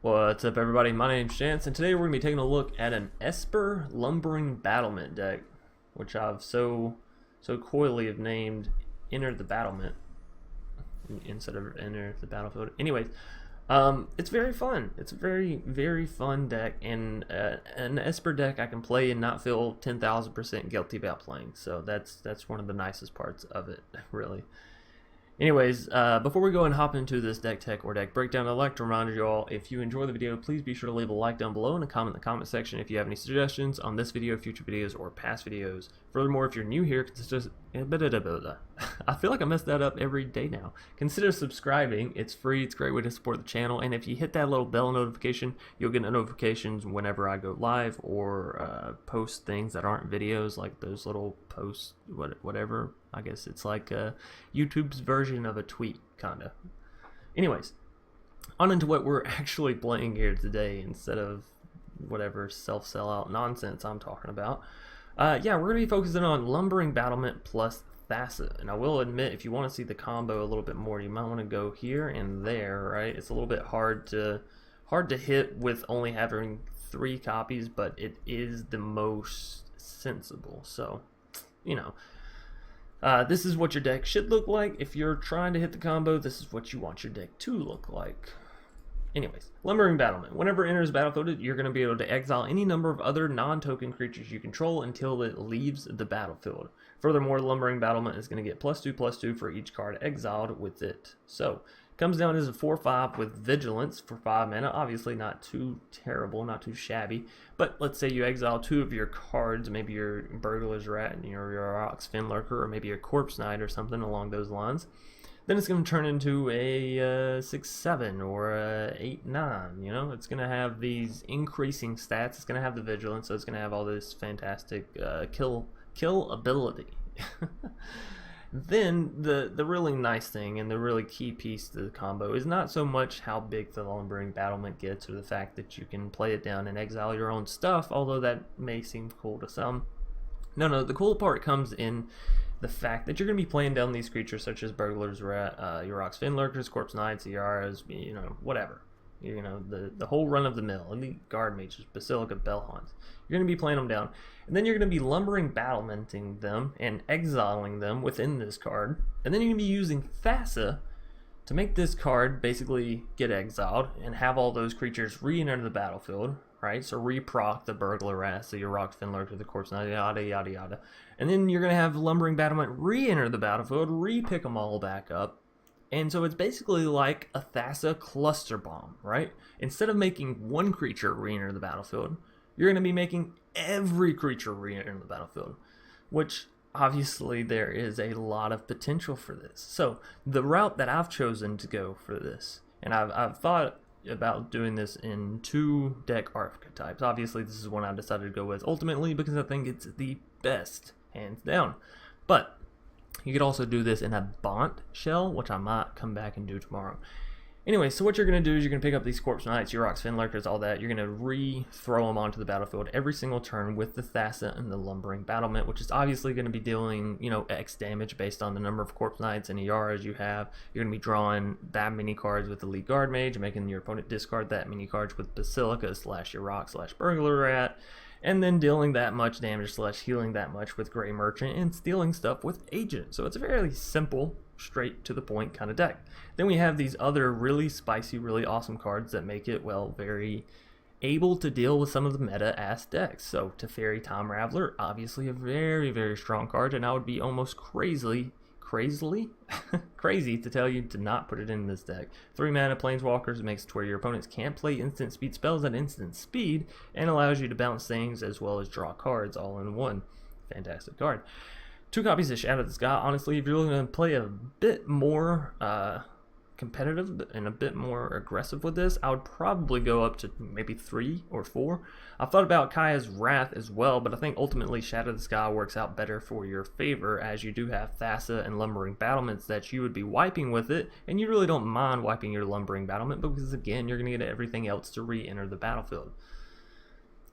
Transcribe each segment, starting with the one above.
What's up, everybody? My name's Chance, and today we're going to be taking a look at an Esper Lumbering Battlement deck, which I've so coyly have named Enter the Battlement instead of Enter the Battlefield. Anyways, it's very fun. It's a very fun deck, and an Esper deck I can play and not feel 10,000% guilty about playing. So that's one of the nicest parts of it, really. Anyways, before we go and hop into this deck tech or deck breakdown, I'd like to remind you all, if you enjoy the video, please be sure to leave a like down below and a comment in the comment section if you have any suggestions on this video, future videos, or past videos. Furthermore, if you're new here, I feel like I mess that up every day now. Consider subscribing. It's free. It's a great way to support the channel. And if you hit that little bell notification, you'll get notifications whenever I go live or post things that aren't videos, like those little posts, whatever. I guess it's like YouTube's version of a tweet, kinda. Anyways, on into what we're actually playing here today instead of whatever self-sellout nonsense I'm talking about. Yeah, we're going to be focusing on Lumbering Battlement plus Thassa. And I will admit, if you want to see the combo a little bit more, you might want to go here and there, right? It's a little bit hard to hit with only having 3 copies, but it is the most sensible. So, you know, this is what your deck should look like. If you're trying to hit the combo, this is what you want your deck to look like. Anyways, Lumbering Battlement. Whenever it enters the battlefield, you're going to be able to exile any number of other non-token creatures you control until it leaves the battlefield. Furthermore, Lumbering Battlement is going to get +2/+2 for each card exiled with it. So, comes down as a 4/5 with Vigilance for 5 mana. Obviously not too terrible, not too shabby. But let's say you exile 2 of your cards, maybe your Burglar Rat and your Ox Finlurker, or maybe your Corpse Knight or something along those lines. Then it's going to turn into a 6/7 or a 8/9. You know, it's going to have these increasing stats. It's going to have the Vigilance, so it's going to have all this fantastic kill ability. Then the really nice thing and the really key piece to the combo is not so much how big the Lumbering Battlement gets or the fact that you can play it down and exile your own stuff, although that may seem cool to some. No, the cool part comes in the fact that you're going to be playing down these creatures such as Burglar's Rat, your Ox Finlurkers, Corpse Knights, Ayaras, you know, whatever. You know, the whole run-of-the-mill, Elite Guard Mages, Basilica Bellhaunts. You're going to be playing them down. And then you're going to be Lumbering Battlementing them and exiling them within this card. And then you're going to be using Thassa to make this card basically get exiled and have all those creatures re-enter the battlefield, right? So re-proc the Burglar Rat, so your Rock Finlurker, the Corpse Knight, yada yada yada. And then you're going to have Lumbering Battlement re-enter the battlefield, re-pick them all back up. And so it's basically like a Thassa Cluster Bomb, right? Instead of making one creature re-enter the battlefield, you're going to be making every creature re-enter the battlefield, which obviously there is a lot of potential for this. So the route that I've chosen to go for this, and I've thought about doing this in 2 deck archetypes. Obviously this is one I decided to go with ultimately because I think it's the best, hands down. But you could also do this in a Bont shell, which I might come back and do tomorrow. Anyway, so what you're going to do is you're going to pick up these Corpse Knights, your Ox Finlurkers, all that. You're going to re-throw them onto the battlefield every single turn with the Thassa and the Lumbering Battlement, which is obviously going to be dealing, you know, X damage based on the number of Corpse Knights and Ayaras you have. You're going to be drawing that many cards with the Elite Guard Mage, making your opponent discard that many cards with Basilica / your Rock / Burglar Rat, and then dealing that much damage / healing that much with Grey Merchant and stealing stuff with Agent. So it's a fairly simple, straight to the point kind of deck. Then we have these other really spicy, really awesome cards that make it, well, very able to deal with some of the meta-ass decks. So Teferi Time Raveler, obviously a very strong card, and I would be almost crazy to tell you to not put it in this deck. 3 mana Planeswalkers makes it where your opponents can't play instant speed spells at instant speed and allows you to bounce things as well as draw cards all in one. Fantastic card. 2 copies of Shatter the Sky. Honestly, if you're looking to play a bit more competitive and a bit more aggressive with this, I would probably go up to maybe 3 or 4. I've thought about Kaya's Wrath as well, but I think ultimately Shatter the Sky works out better for your favor, as you do have Thassa and Lumbering Battlements that you would be wiping with it, and you really don't mind wiping your Lumbering Battlement because, again, you're going to get everything else to re-enter the battlefield.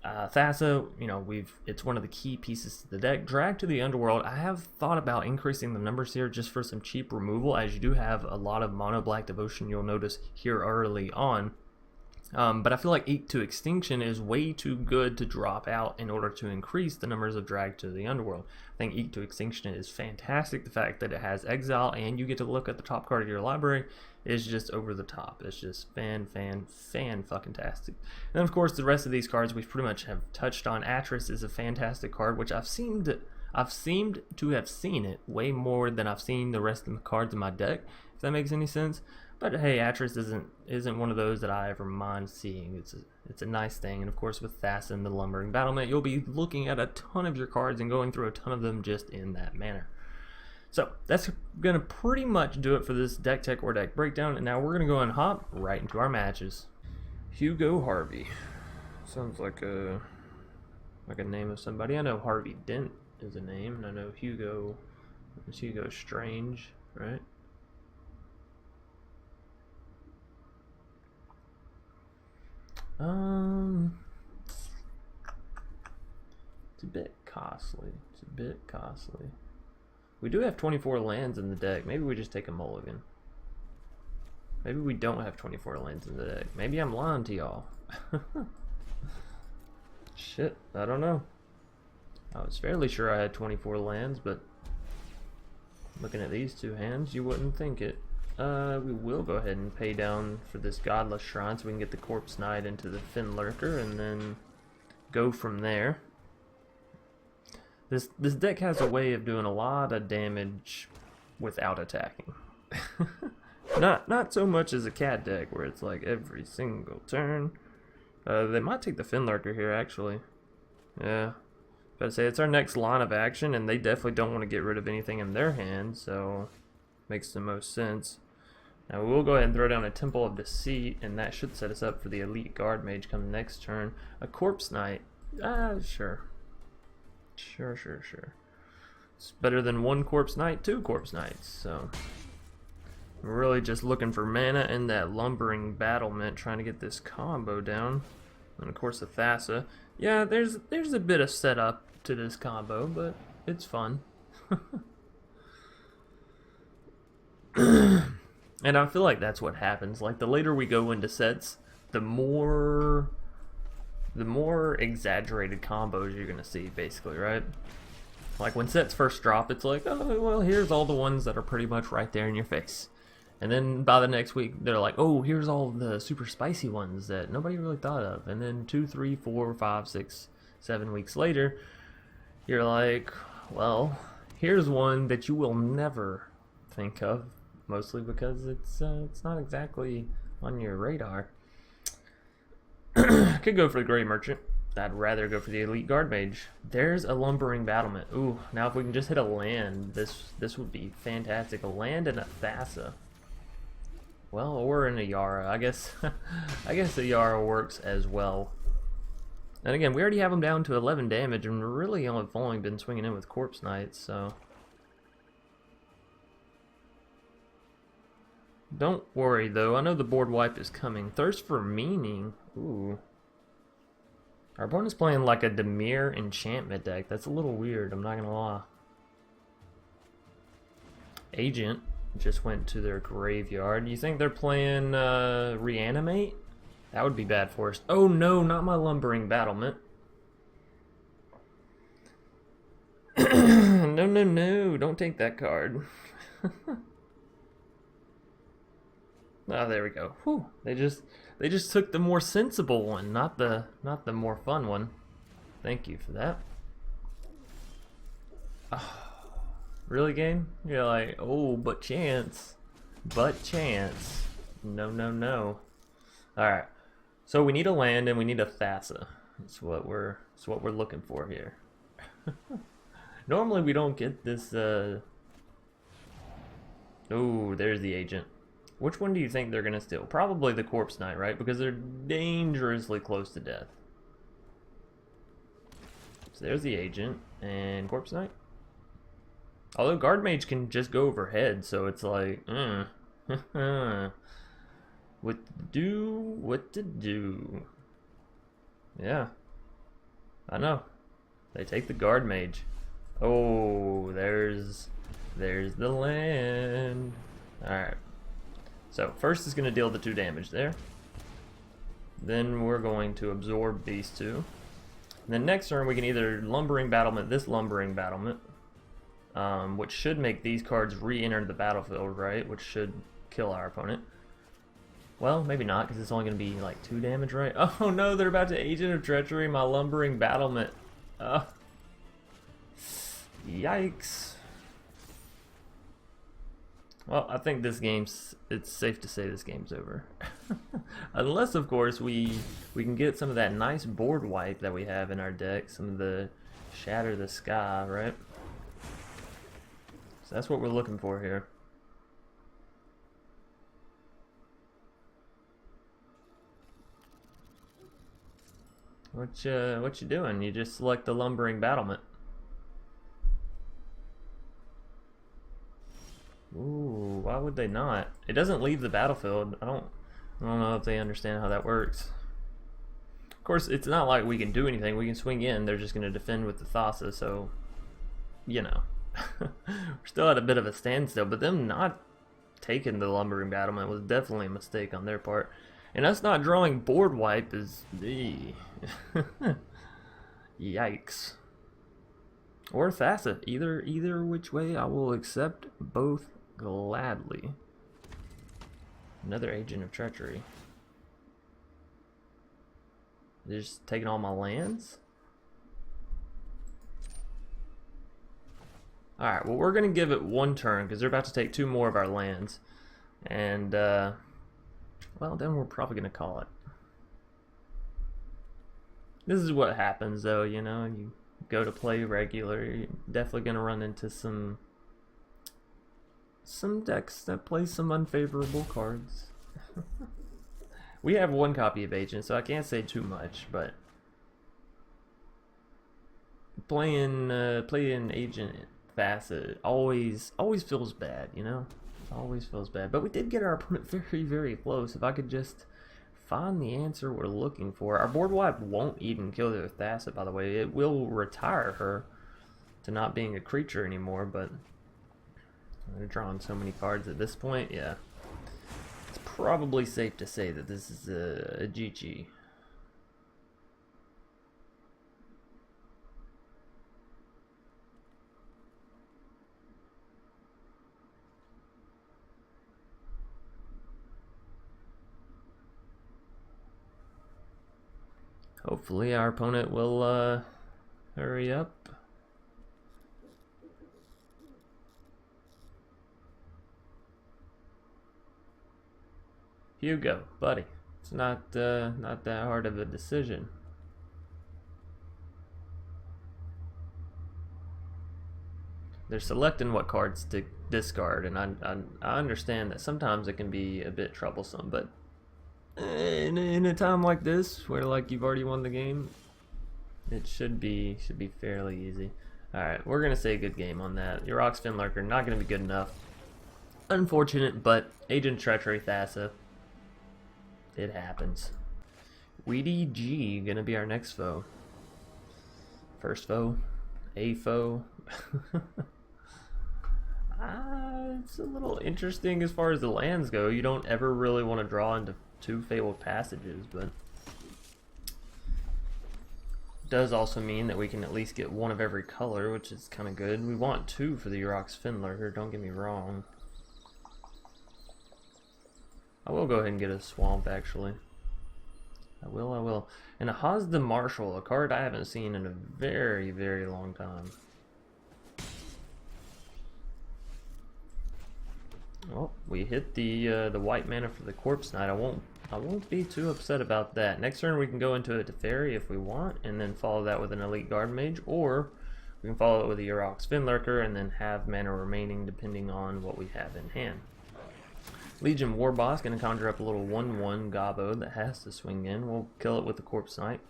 Thassa, you know, it's one of the key pieces to the deck. Drag to the Underworld. I have thought about increasing the numbers here just for some cheap removal, as you do have a lot of mono black devotion you'll notice here early on. But I feel like Eat to Extinction is way too good to drop out in order to increase the numbers of drag to the Underworld. I think Eat to Extinction is fantastic. The fact that it has Exile and you get to look at the top card of your library is just over the top. It's just fan fucking tastic. And of course the rest of these cards we pretty much have touched on. Atris is a fantastic card, which I've seemed to have seen it way more than I've seen the rest of the cards in my deck, if that makes any sense. But hey, Atris isn't one of those that I ever mind seeing. It's a nice thing. And of course with Thassa and the Lumbering Battlement, you'll be looking at a ton of your cards and going through a ton of them just in that manner. So that's gonna pretty much do it for this deck tech or deck breakdown. And now we're gonna go and hop right into our matches. Hugo Harvey. Sounds like a name of somebody. I know Harvey Dent is a name, and I know Hugo is Hugo Strange, right? It's a bit costly. It's a bit costly. We do have 24 lands in the deck. Maybe we just take a mulligan. Maybe we don't have 24 lands in the deck. Maybe I'm lying to y'all. Shit, I don't know. I was fairly sure I had 24 lands, but looking at these two hands, you wouldn't think it. We will go ahead and pay down for this Godless Shrine so we can get the Corpse Knight into the Fin Lurker and then go from there. This deck has a way of doing a lot of damage without attacking. Not so much as a cat deck where it's like every single turn. They might take the Fin Lurker here actually. Yeah. But I say it's our next line of action and they definitely don't want to get rid of anything in their hand, so makes the most sense. Now we'll go ahead and throw down a Temple of Deceit, and that should set us up for the Elite Guard Mage come next turn. A Corpse Knight, sure. Sure. It's better than one Corpse Knight, two Corpse Knights, so we're really just looking for mana and that Lumbering Battlement, trying to get this combo down. And of course the Thassa. Yeah, there's a bit of setup to this combo, but it's fun. And I feel like that's what happens. Like the later we go into sets, the more exaggerated combos you're gonna see, basically, right? Like when sets first drop, it's like, oh well, here's all the ones that are pretty much right there in your face. And then by the next week, they're like, oh, here's all the super spicy ones that nobody really thought of. And then 2, 3, 4, 5, 6, 7 weeks later, you're like, well, here's one that you will never think of. Mostly because it's not exactly on your radar. Could go for the Grey Merchant. I'd rather go for the Elite Guard Mage. There's a Lumbering Battlement. Ooh, now if we can just hit a land, this would be fantastic. A land and a Thassa. Well, or an Ayara. I guess Ayara works as well. And again, we already have them down to 11 damage, and really have only been swinging in with Corpse Knights, so don't worry though, I know the board wipe is coming. Thirst for Meaning. Ooh. Our opponent's playing like a Dimir enchantment deck. That's a little weird, I'm not gonna lie. Agent just went to their graveyard. You think they're playing Reanimate? That would be bad for us. Oh no, not my Lumbering Battlement. No, don't take that card. Oh, there we go. Whew. They just took the more sensible one, not the more fun one. Thank you for that. Oh, really, game? You're like, oh, but chance. No. All right. So we need a land and we need a Thassa. That's what we're looking for here. Normally we don't get this. Oh, there's the Agent. Which one do you think they're going to steal? Probably the Corpse Knight, right? Because they're dangerously close to death. So there's the Agent and Corpse Knight. Although Guard Mage can just go overhead, so it's like, what to do. Yeah, I know. They take the Guard Mage. Oh, there's the land. All right. So first is going to deal the 2 damage there. Then we're going to absorb these two. And then next turn we can either Lumbering Battlement this Lumbering Battlement, which should make these cards re-enter the battlefield, right? Which should kill our opponent. Well, maybe not, because it's only going to be like 2 damage, right? Oh no, they're about to Agent of Treachery my Lumbering Battlement. Yikes. Well, I think this game's, it's safe to say this game's over. Unless, of course, we can get some of that nice board wipe that we have in our deck, some of the Shatter the Sky, right? So that's what we're looking for here. What you doing? You just select the Lumbering Battlement. Ooh, why would they not? It doesn't leave the battlefield. I don't know if they understand how that works. Of course, it's not like we can do anything. We can swing in. They're just going to defend with the Thassa, so, you know. We're still at a bit of a standstill, but them not taking the Lumbering Battlement was definitely a mistake on their part. And us not drawing board wipe is... Yikes. Or Thassa. Either which way, I will accept both gladly. Another Agent of Treachery. They're just taking all my lands? Alright, well we're going to give it 1 turn, because they're about to take 2 more of our lands. And, well, then we're probably going to call it. This is what happens, though, you know, you go to play regular, you're definitely going to run into some decks that play some unfavorable cards. We have 1 copy of Agent, so I can't say too much, but playing Agent Thassa always feels bad, you know? Always feels bad. But we did get our opponent very, very close. If I could just find the answer we're looking for. Our board wipe won't even kill the Thassa, by the way. It will retire her to not being a creature anymore, but they're drawing so many cards at this point, yeah. It's probably safe to say that this is a GG. Hopefully our opponent will hurry up. Hugo, buddy, it's not that hard of a decision. They're selecting what cards to discard, and I understand that sometimes it can be a bit troublesome, but in a time like this, where like you've already won the game, it should be fairly easy. Alright, we're gonna say a good game on that. Your Ox Finlurker not gonna be good enough. Unfortunate, but Agent Treachery Thassa. It happens. Weedy G gonna be our next foe. First foe, a foe. It's a little interesting as far as the lands go. You don't ever really want to draw into 2 Fabled Passages, but it does also mean that we can at least get 1 of every color, which is kind of good. We want 2 for the Urox Finlurker, don't get me wrong. I will go ahead and get a Swamp, actually. I will. And a Hazda Marshal, a card I haven't seen in a very, very long time. Well, we hit the white mana for the Corpse Knight. I won't be too upset about that. Next turn we can go into a Teferi if we want, and then follow that with an Elite Guard Mage, or we can follow it with a Urox Finlurker and then have mana remaining depending on what we have in hand. Legion Warboss gonna conjure up a little 1/1 Gobbo that has to swing in. We'll kill it with the Corpse Knight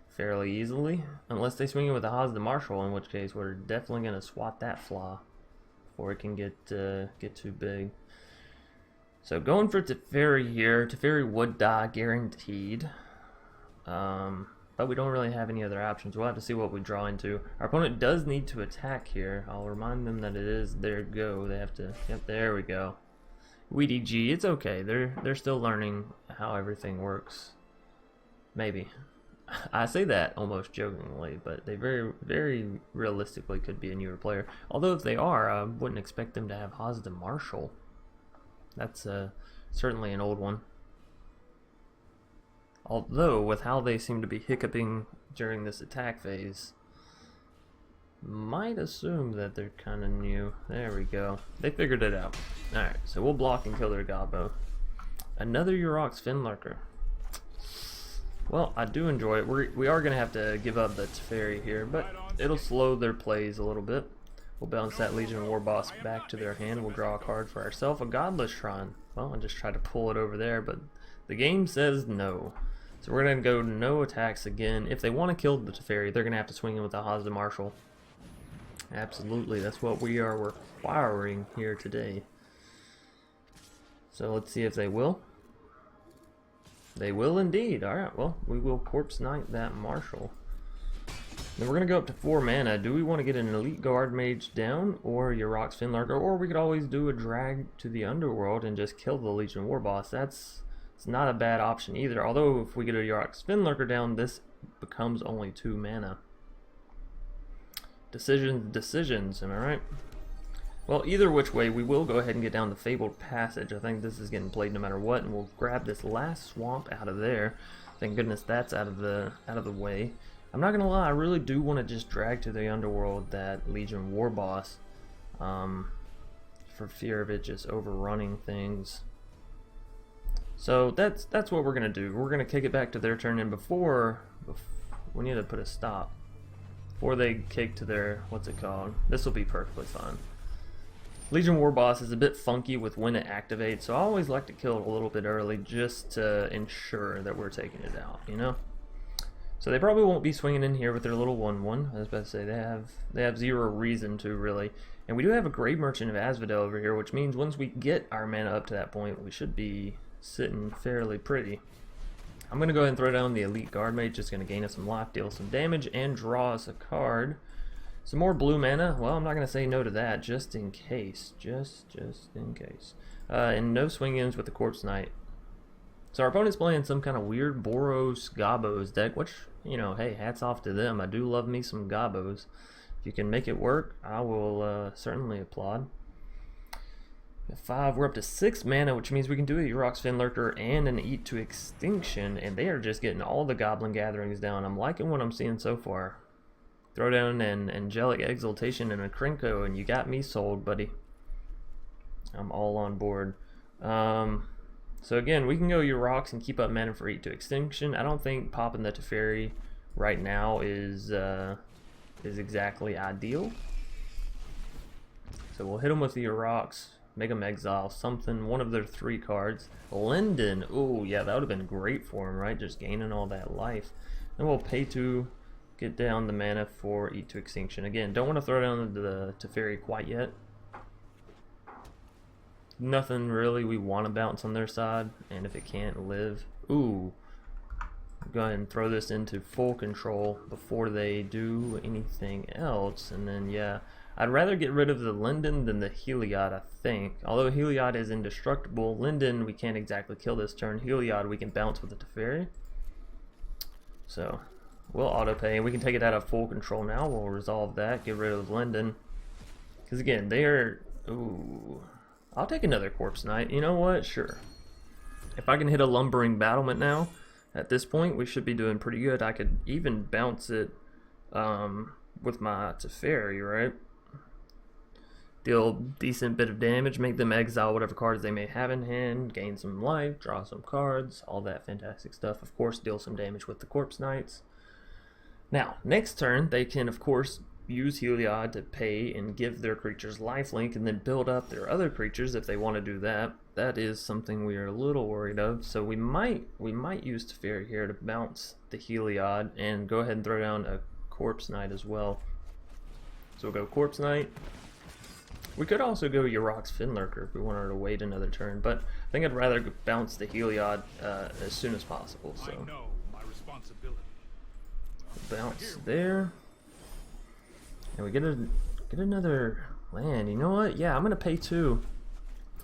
fairly easily, unless they swing in with a Hazda Marshal, in which case we're definitely gonna swat that flaw before it can get too big. So going for Teferi here. Teferi would die guaranteed, but we don't really have any other options. We'll have to see what we draw into. Our opponent does need to attack here. I'll remind them that it is their go. They have to. Yep, there we go. Weedy G, it's okay. They're still learning how everything works. Maybe. I say that almost jokingly, but they very realistically could be a newer player. Although if they are, I wouldn't expect them to have Haas the Marshal. That's certainly an old one. Although, with how they seem to be hiccuping during this attack phase, might assume that they're kind of new. There we go. They figured it out. Alright, so we'll block and kill their Gobbo. Another Yurok's Finlurker. Well, I do enjoy it. We are going to have to give up the Teferi here, but it'll slow their plays a little bit. We'll bounce that Legion War Boss back to their hand. We'll draw a card for ourselves, a Godless Shrine. Well, I just tried to pull it over there, but the game says no. So we're going to go no attacks again. If they want to kill the Teferi, they're going to have to swing in with the Haas the Marshal. Absolutely, that's what we are requiring here today. So let's see if they will. They will indeed. Alright, well, we will Corpse Knight that Marshal. Then we're going to go up to 4 mana. Do we want to get an Elite Guard Mage down, or Yurok's Finlurker, or we could always do a drag to the Underworld and just kill the Legion War Boss. It's not a bad option either. Although if we get a Yurok's Finlurker down, this becomes only 2 mana. Decisions, am I right? Well, either which way, we will go ahead and get down the Fabled Passage. I think this is getting played no matter what, and we'll grab this last swamp out of there. Thank goodness that's out of the way. I'm not gonna lie, I really do want to just drag to the Underworld that Legion War Boss, for fear of it just overrunning things. So that's what we're gonna do. We're gonna kick it back to their turn, and before we need to put a stop before they kick to their, what's it called? This will be perfectly fine. Legion War Boss is a bit funky with when it activates, so I always like to kill it a little bit early just to ensure that we're taking it out, you know? So they probably won't be swinging in here with their little 1/1. I was about to say, they have zero reason to, really. And we do have a Grave Merchant of Asphodel over here, which means once we get our mana up to that point, we should be sitting fairly pretty. I'm going to go ahead and throw down the Elite Guard Mage, just going to gain us some life, deal some damage, and draw us a card. Some more blue mana. Well, I'm not going to say no to that, just in case. Just in case. And no swing-ins with the Corpse Knight. So our opponent's playing some kind of weird Boros Gobbos deck, which, you know, hey, hats off to them. I do love me some Gobbos. If you can make it work, I will certainly applaud. At 5, we're up to 6 mana, which means we can do a Yurok's Finlurker and an Eat to Extinction, and they are just getting all the Goblin Gatherings down. I'm liking what I'm seeing so far. Throw down an Angelic Exaltation and a Krenko, and you got me sold, buddy. I'm all on board. So again, we can go Yurok's and keep up mana for Eat to Extinction. I don't think popping the Teferi right now is exactly ideal. So we'll hit them with the Yurok's, make them exile something, one of their 3 cards. Linden, ooh, yeah, that would have been great for him, right? Just gaining all that life. Then we'll pay to get down the mana for Eat to Extinction. Again, don't want to throw down the Teferi quite yet. Nothing really we want to bounce on their side, and if it can't live, ooh, go ahead and throw this into full control before they do anything else. And then, yeah, I'd rather get rid of the Linden than the Heliod, I think. Although Heliod is indestructible, Linden we can't exactly kill this turn. Heliod we can bounce with the Teferi. So we'll auto pay, and we can take it out of full control now. We'll resolve that, get rid of Linden, because again, they are, ooh, I'll take another Corpse Knight. You know what? Sure. If I can hit a Lumbering Battlement now, at this point, we should be doing pretty good. I could even bounce it with my Teferi, right? Deal decent bit of damage, make them exile whatever cards they may have in hand, gain some life, draw some cards, all that fantastic stuff. Of course, deal some damage with the Corpse Knights. Now, next turn, they can, of course, use Heliod to pay and give their creatures lifelink and then build up their other creatures if they want to do that. That is something we are a little worried of, so we might use Teferi here to bounce the Heliod and go ahead and throw down a Corpse Knight as well. So we'll go Corpse Knight. We could also go Yurok's Finlurker if we wanted to wait another turn, but I think I'd rather bounce the Heliod as soon as possible. So I know my responsibility. Bounce there. And we get another land. You know what? Yeah, I'm going to pay 2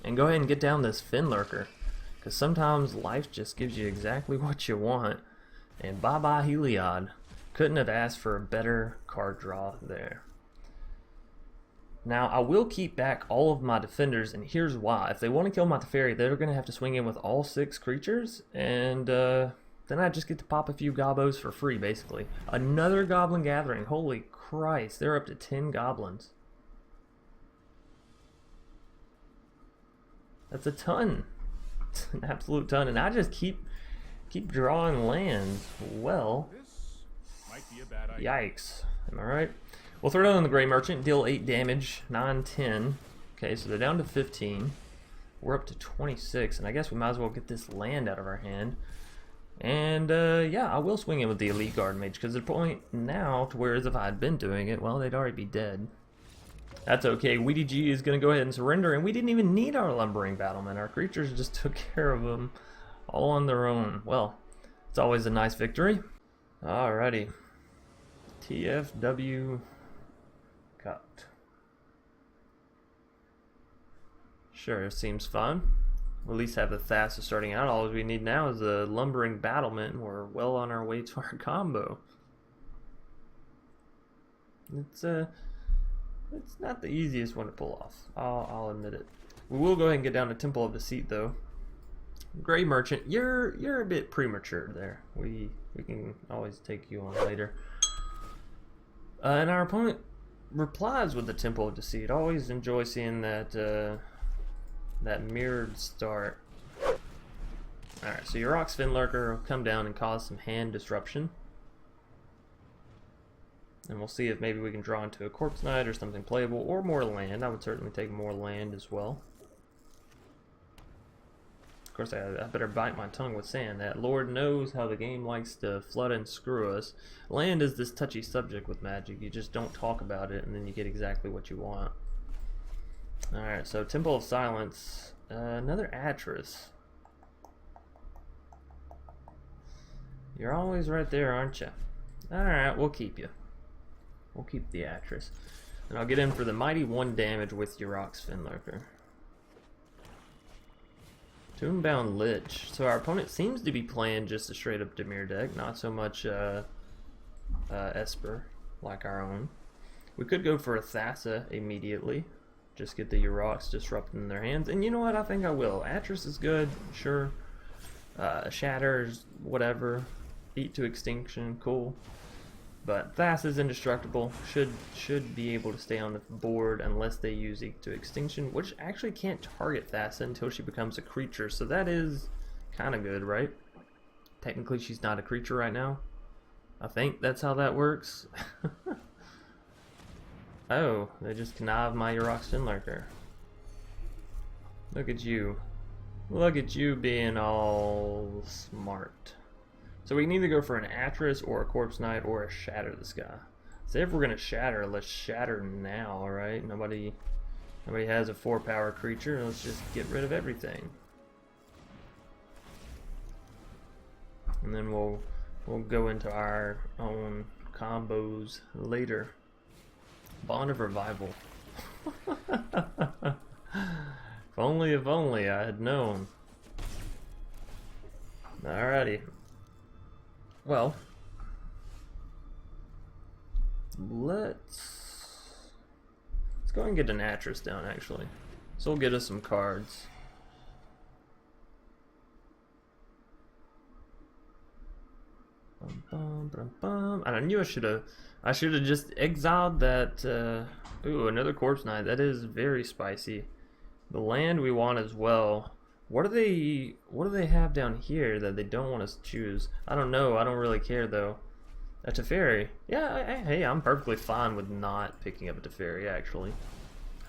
and go ahead and get down this Finlurker, because sometimes life just gives you exactly what you want. And bye-bye Heliod. Couldn't have asked for a better card draw there. Now, I will keep back all of my defenders, and here's why. If they want to kill my Teferi, they're going to have to swing in with all 6 creatures, and then I just get to pop a few gobbos for free, basically. Another Goblin Gathering. Holy Christ, they're up to 10 goblins. That's a ton. It's an absolute ton, and I just keep drawing lands. Well, This might be a bad idea. yikes. Am I right? We'll throw down on the Grey Merchant, deal 8 damage, 9, 10. Okay, so they're down to 15. We're up to 26, and I guess we might as well get this land out of our hand. And, yeah, I will swing in with the Elite Guard Mage, because the point now, to whereas if I had been doing it, well, they'd already be dead. That's okay, WDG is going to go ahead and surrender, and we didn't even need our Lumbering Battlement. Our creatures just took care of them all on their own. Well, it's always a nice victory. Alrighty. TFW... cut. Sure, seems fun. We'll at least have the Thassa starting out. All we need now is a Lumbering Battlement, and we're well on our way to our combo. It's not the easiest one to pull off. I'll admit it. We will go ahead and get down to Temple of Deceit, though. Grey Merchant, you're a bit premature there. We can always take you on later. And our opponent replies with the Temple of Deceit. Always enjoy seeing that that mirrored start. Alright, so your Ox Finlurker will come down and cause some hand disruption. And we'll see if maybe we can draw into a Corpse Knight or something playable, or more land. I would certainly take more land as well. Of course, I better bite my tongue with saying that. Lord knows how the game likes to flood and screw us. Land is this touchy subject with Magic. You just don't talk about it, and then you get exactly what you want. Alright, so Temple of Silence. Another Atris. You're always right there, aren't you? Alright, we'll keep you. We'll keep the Atris. And I'll get in for the mighty 1 damage with your Ox Finlurker. Tombbound Lich. So our opponent seems to be playing just a straight up Dimir deck, not so much Esper like our own. We could go for a Thassa immediately. Just get the Urox disrupting their hands. And you know what? I think I will. Atris is good, sure. Shatters, whatever. Eat to Extinction, cool. But Thassa is indestructible. Should be able to stay on the board unless they use Eat to Extinction, which actually can't target Thassa until she becomes a creature. So that is kind of good, right? Technically, she's not a creature right now. I think that's how that works. Oh, they just connived my Urox Finlurker. Look at you. Look at you being all smart. So we can either go for an Atris or a Corpse Knight or a Shatter the Sky. So if we're gonna shatter, let's shatter now, alright? Nobody has a 4-power creature, let's just get rid of everything. And then we'll go into our own combos later. Bond of Revival. If only I had known. Alrighty. Well, let's go and get an Atris down, actually. So we'll get us some cards. And I knew I should have just exiled that. Ooh, another Corpse Knight. That is very spicy. The land we want as well. What do they have down here that they don't want us to choose? I don't know. I don't really care though. A Teferi. Yeah, hey, I'm perfectly fine with not picking up a Teferi, actually.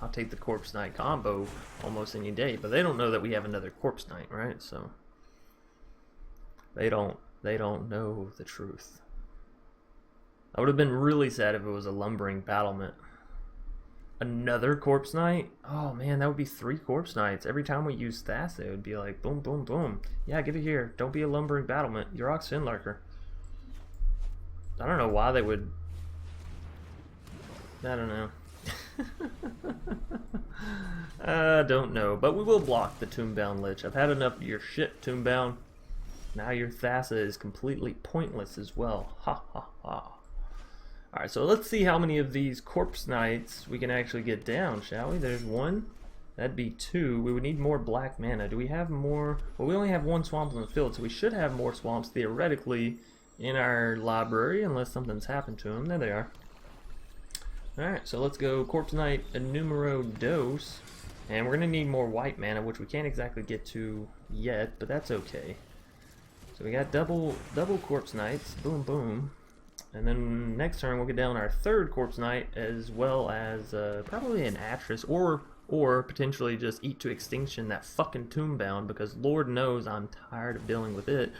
I'll take the Corpse Knight combo almost any day, but they don't know that we have another Corpse Knight, right? So they don't know the truth. I would have been really sad if it was a Lumbering Battlement. Another Corpse Knight? Oh man, that would be 3 Corpse Knights. Every time we use Thassa, it would be like boom, boom, boom. Yeah, give it here. Don't be a Lumbering Battlement. You're Ox Finlurker. I don't know why they would. I don't know. I don't know, but we will block the Tombbound Lich. I've had enough of your shit, Tombbound. Now your Thassa is completely pointless as well. Ha ha ha. Alright, so let's see how many of these Corpse Knights we can actually get down, shall we? There's one. That'd be two. We would need more black mana. Do we have more? Well, we only have one swamp in the field, so we should have more swamps theoretically in our library, unless something's happened to them. There they are. Alright, so let's go Corpse Knight numero dos. And we're going to need more white mana, which we can't exactly get to yet, but that's okay. So we got double Corpse Knights. Boom, boom. And then next turn we'll get down our third Corpse Knight, as well as probably an Atris, or potentially just Eat to Extinction that fucking Tombbound, because Lord knows I'm tired of dealing with it.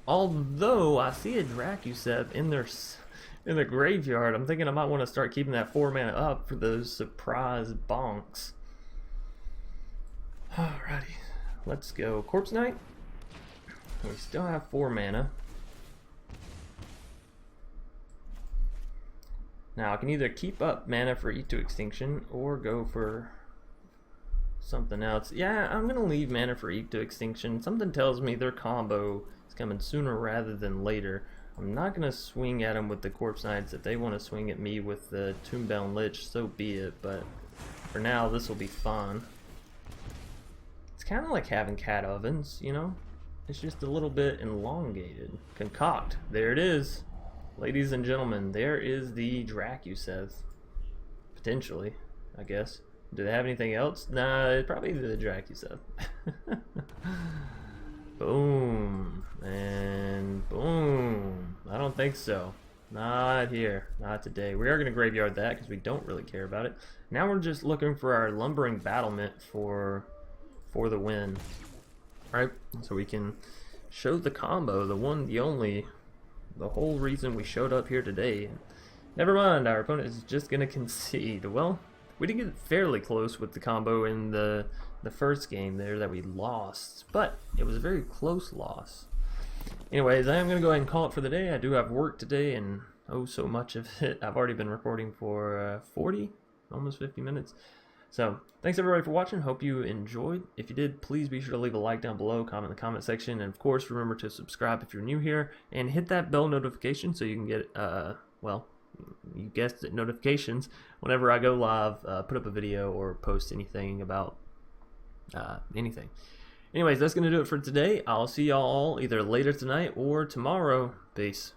Although I see a Dracusev in their graveyard, I'm thinking I might want to start keeping that 4 mana up for those surprise bonks. Alrighty, let's go Corpse Knight. We still have 4 mana. Now I can either keep up mana for Eat to Extinction or go for something else. Yeah, I'm gonna leave mana for Eat to Extinction. Something tells me their combo is coming sooner rather than later. I'm not gonna swing at them with the Corpse Knights. If they want to swing at me with the Tombbound Lich, so be it. But for now, this will be fun. It's kind of like having cat ovens, you know? It's just a little bit elongated. Concoct. There it is. Ladies and gentlemen, there is the Dracusev. Potentially, I guess. Do they have anything else? Nah, it's probably the Dracusev. Boom. And boom. I don't think so. Not here. Not today. We are going to graveyard that because we don't really care about it. Now we're just looking for our Lumbering Battlement for the win. Alright, so we can show the combo, the one, the only, the whole reason we showed up here today. Never mind, our opponent is just going to concede. Well, we did get fairly close with the combo in the first game there that we lost, but it was a very close loss. Anyways, I am going to go ahead and call it for the day. I do have work today, and oh so much of it. I've already been recording for 40, almost 50 minutes. So, thanks everybody for watching. Hope you enjoyed. If you did, please be sure to leave a like down below, comment in the comment section, and of course, remember to subscribe if you're new here, and hit that bell notification so you can get, well, you guessed it, notifications whenever I go live, put up a video, or post anything about anything. Anyways, that's going to do it for today. I'll see y'all either later tonight or tomorrow. Peace.